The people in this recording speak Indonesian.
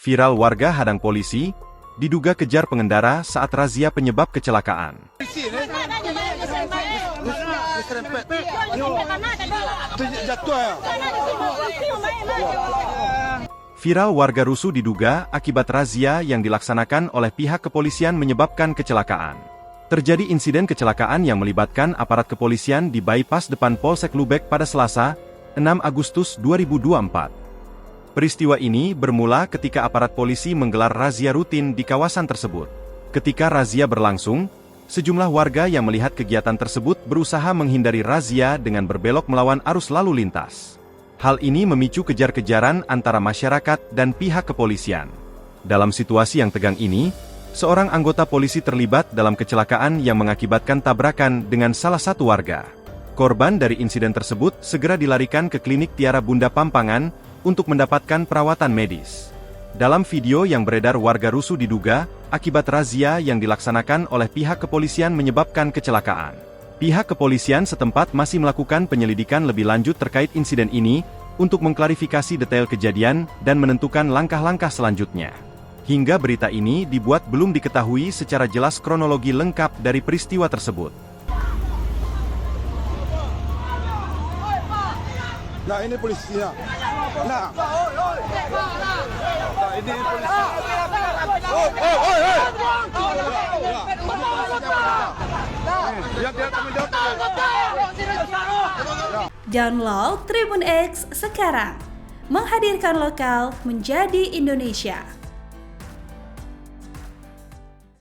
Viral warga hadang polisi, diduga kejar pengendara saat razia penyebab kecelakaan. Viral warga rusuh diduga akibat razia yang dilaksanakan oleh pihak kepolisian menyebabkan kecelakaan. Terjadi insiden kecelakaan yang melibatkan aparat kepolisian di bypass depan Polsek Lubek pada Selasa, 6 Agustus 2024. Peristiwa ini bermula ketika aparat polisi menggelar razia rutin di kawasan tersebut. Ketika razia berlangsung, sejumlah warga yang melihat kegiatan tersebut berusaha menghindari razia dengan berbelok melawan arus lalu lintas. Hal ini memicu kejar-kejaran antara masyarakat dan pihak kepolisian. Dalam situasi yang tegang ini, seorang anggota polisi terlibat dalam kecelakaan yang mengakibatkan tabrakan dengan salah satu warga. Korban dari insiden tersebut segera dilarikan ke klinik Tiara Bunda Pampangan untuk mendapatkan perawatan medis. Dalam video yang beredar, warga rusuh diduga akibat razia yang dilaksanakan oleh pihak kepolisian menyebabkan kecelakaan. Pihak kepolisian setempat masih melakukan penyelidikan lebih lanjut terkait insiden ini untuk mengklarifikasi detail kejadian dan menentukan langkah-langkah selanjutnya. Hingga berita ini dibuat belum diketahui secara jelas kronologi lengkap dari peristiwa tersebut. Nah, ini polisinya. Nah, ini polisi. Download Tribun X sekarang, menghadirkan lokal menjadi Indonesia.